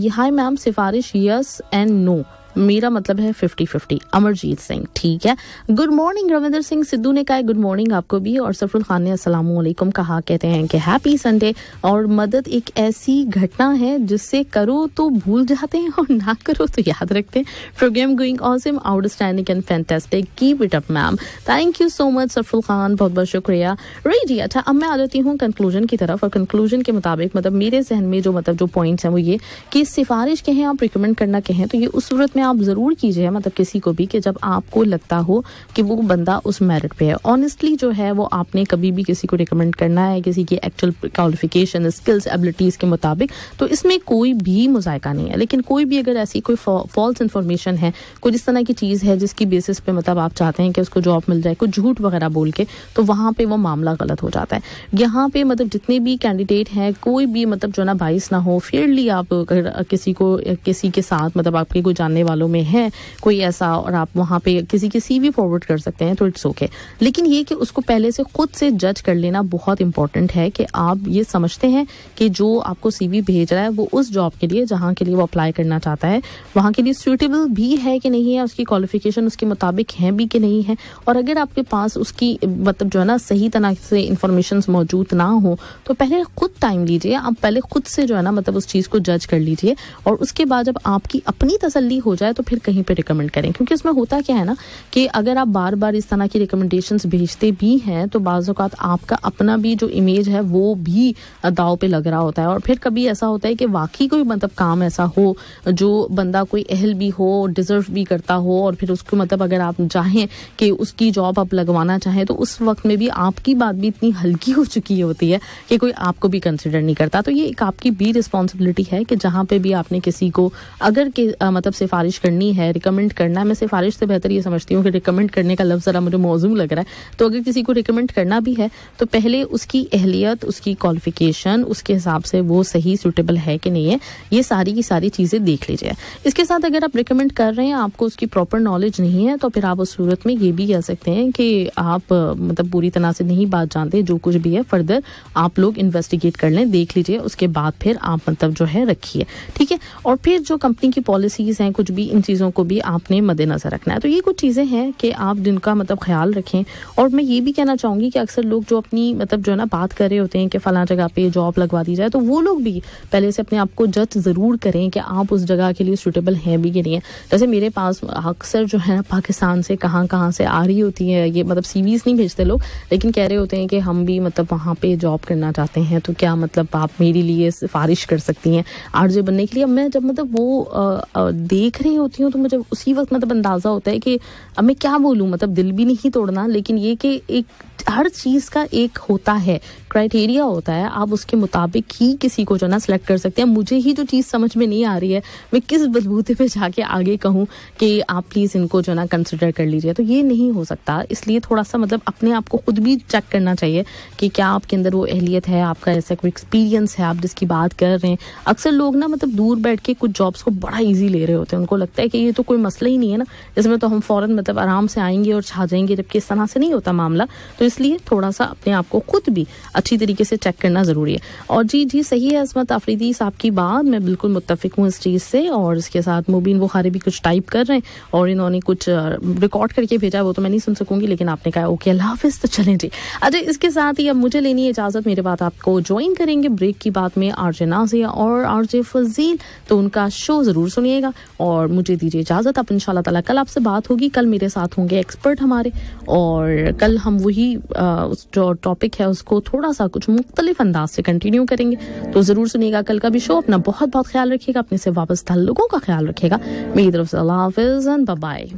हाय मैम, सिफारिश यस एंड नो, मेरा मतलब है 50-50। अमरजीत सिंह, ठीक है। गुड मॉर्निंग रविंदर सिंह सिद्धू ने कहा गुड मॉर्निंग आपको भी, और सफरुल खान ने अस्सलाम वालेकुम कहा, कहते हैं कि हैप्पी संडे। और मदद एक ऐसी घटना है जिससे करो तो भूल जाते हैं और ना करो तो याद रखते हैं। Program going awesome, outstanding and fantastic, keep it up ma'am, thank you so much Safrul Khan, बहुत बहुत शुक्रिया। राइट जी, अच्छा अब मैं आ जाती हूँ कंक्लूजन की तरफ, और कंक्लूजन के मुताबिक मतलब मेरे जहन में जो मतलब जो पॉइंट्स हैं वो ये कि सिफारिश कहें आप रिकमेंड करना कहें तो ये उस सूरत में आप जरूर कीजिए, मतलब किसी को भी, कि जब आपको लगता हो कि वो बंदा उस मेरिट पे है। ऑनेस्टली जो है वो आपने कभी भी किसी को रिकमेंड करना है किसी की एक्चुअल क्वालिफिकेशन, स्किल्स, एबिलिटीज के मुताबिक, तो इसमें कोई भी मुजायका नहीं है। लेकिन कोई भी अगर ऐसी कोई फॉल्स इन्फॉर्मेशन है, कोई इस तरह की चीज़ है जिसकी बेसिस पे मतलब आप चाहते हैं कि उसको जॉब मिल जाए, कुछ झूठ वगैरह बोल के, तो वहाँ पे वो मामला गलत हो जाता है। यहाँ पे मतलब जितने भी कैंडिडेट हैं, कोई भी मतलब जो ना बाइस ना हो, फेयरली आप अगर किसी के साथ मतलब आपके कोई जानने वालों में है कोई ऐसा, और आप वहाँ पे किसी की सीवी फॉरवर्ड कर सकते हैं तो इट्स ओके। लेकिन ये कि उसको पहले से खुद से जज कर लेना बहुत इंपॉर्टेंट है कि आप ये समझते हैं कि जो आपको सीवी भेज रहा है वो उस जॉब के लिए जहाँ के लिए वो अप्लाई करना चाहता है वहाँ के लिए सूटेबल भी है कि नहीं है, उसकी क्वालिफिकेशन उसके मुताबिक है भी कि नहीं है। और अगर आपके पास उसकी मतलब जो है ना सही तरह से इंफॉर्मेशन मौजूद ना हो तो पहले खुद टाइम लीजिए, आप पहले खुद से जो है ना मतलब उस चीज़ को जज कर लीजिए, और उसके बाद जब आपकी अपनी तसल्ली हो जाए तो फिर कहीं पे रिकमेंड करें। क्योंकि इसमें होता क्या है ना कि अगर आप बार बार इस तरह की रिकमेंडेशंस भेजते भी हैं तो बाज़ औक़ात आपका अपना भी जो इमेज है वो भी दाव पे लग रहा होता है। और फिर कभी ऐसा होता है कि वाकई कोई मतलब काम ऐसा हो जो बंदा कोई अहल भी हो, डिजर्व भी करता हो, और फिर उसको मतलब अगर आप चाहें कि उसकी जॉब आप लगवाना चाहें तो उस वक्त में भी आपकी बात भी इतनी हल्की हो चुकी होती है कि कोई आपको भी कंसिडर नहीं करता। तो ये एक आपकी भी रिस्पॉन्सिबिलिटी है कि जहाँ पे भी आपने किसी को अगर मतलब सिफारिश सिफारिश करनी है, रिकमेंड करना है, मैं सिफारिश से बेहतर ये समझती हूँ कि रिकमेंड करने का लफ्ज़ ज़रा मुझे मौजूद लग रहा है, तो अगर किसी को रिकमेंड करना भी है तो पहले उसकी अहलियत, उसकी क्वालिफिकेशन, उसके हिसाब से वो सही सूटेबल है कि नहीं है, ये सारी की सारी चीज़ें देख लीजिए। इसके साथ अगर आप रिकमेंड कर रहे हैं, आपको उसकी प्रॉपर नॉलेज नहीं है, तो फिर आप उस सूरत में ये भी कह सकते हैं कि आप मतलब पूरी तरह से नहीं बात जानते, जो कुछ भी है फर्दर आप लोग इन्वेस्टिगेट कर लें, देख लीजिए, उसके बाद फिर आप मतलब जो है रखिए, ठीक है। और फिर जो कंपनी की पॉलिसीज़ हैं, कुछ भी इन चीज़ों को भी आपने मद्देनजर रखना है। तो ये कुछ चीज़ें हैं कि आप जिनका मतलब ख्याल रखें। और मैं ये भी कहना चाहूँगी कि अक्सर लोग जो अपनी मतलब जो है ना बात कर रहे होते हैं कि फलां जगह पे जॉब लगवा दी जाए, तो वो लोग भी पहले से अपने आप को जज ज़रूर करें कि आप उस जगह के लिए सूटेबल हैं भी कि नहीं है। जैसे मेरे पास अक्सर जो है ना पाकिस्तान से कहाँ से आ रही होती है, ये मतलब सीवीज़ नहीं भेजते लोग, लेकिन कह रहे होते हैं कि हम भी मतलब वहाँ पे जॉब करना चाहते हैं, तो क्या मतलब आप मेरे लिए सिफारिश कर सकती हैं आरजे बनने के लिए। अब मैं जब मतलब वो देख रही होती हूँ तो मुझे उसी वक्त मतलब अंदाज़ा होता है कि अब मैं क्या बोलूँ, मतलब दिल भी नहीं तोड़ना, लेकिन ये कि एक हर चीज़ का एक होता है क्राइटेरिया होता है, आप उसके मुताबिक ही किसी को जो ना सिलेक्ट कर सकते हैं। मुझे ही जो चीज़ समझ में नहीं आ रही है, मैं किस बलबूते पे जाके आगे कहूँ कि आप प्लीज़ इनको जो ना कंसिडर कर लीजिए, तो ये नहीं हो सकता। इसलिए थोड़ा सा मतलब अपने आप को खुद भी चेक करना चाहिए कि क्या आपके अंदर वो अहलियत है, आपका ऐसा कोई एक्सपीरियंस है आप जिसकी बात कर रहे हैं। अक्सर लोग ना मतलब दूर बैठ के कुछ जॉब्स को बड़ा ईजी ले रहे होते हैं, उनको लगता है कि ये तो कोई मसला ही नहीं है ना, इसमें तो हम फ़ौरन मतलब आराम से आएंगे और छा जाएंगे, जबकि इस तरह से नहीं होता मामला। तो इसलिए थोड़ा सा अपने आप को खुद भी अच्छी तरीके से चेक करना ज़रूरी है। और जी सही है असमत आफरीदी साहब की बात, मैं बिल्कुल मुत्तफिक हूँ इस चीज़ से। और इसके साथ मुबीन बुखारी भी कुछ टाइप कर रहे हैं और इन्होंने कुछ रिकॉर्ड करके भेजा, वो तो मैं नहीं सुन सकूंगी, लेकिन आपने कहा ओके अल्लाह हाफिज़। तो चलें जी, अच्छा इसके साथ ही अब मुझे लेनी है इजाज़त। मेरे बाद आपको ज्वाइन करेंगे ब्रेक की बात में आरजे नाज़िया और आरजे फजील, तो उनका शो ज़रूर सुनिएगा और मुझे दीजिए इजाज़त। अब इंशाल्लाह ताला कल आपसे बात होगी, कल मेरे साथ होंगे एक्सपर्ट हमारे, और कल हम वही जो टॉपिक है उसको थोड़ा सा कुछ मुख्तलिफ अंदाज से कंटिन्यू करेंगे, तो ज़रूर सुनिएगा कल का भी शो। अपना बहुत बहुत ख्याल रखिएगा, अपने से वापस लोगों का ख्याल रखिएगा। मेरी तरफ से अल्लाह हाफिज़ एंड बाय बाय।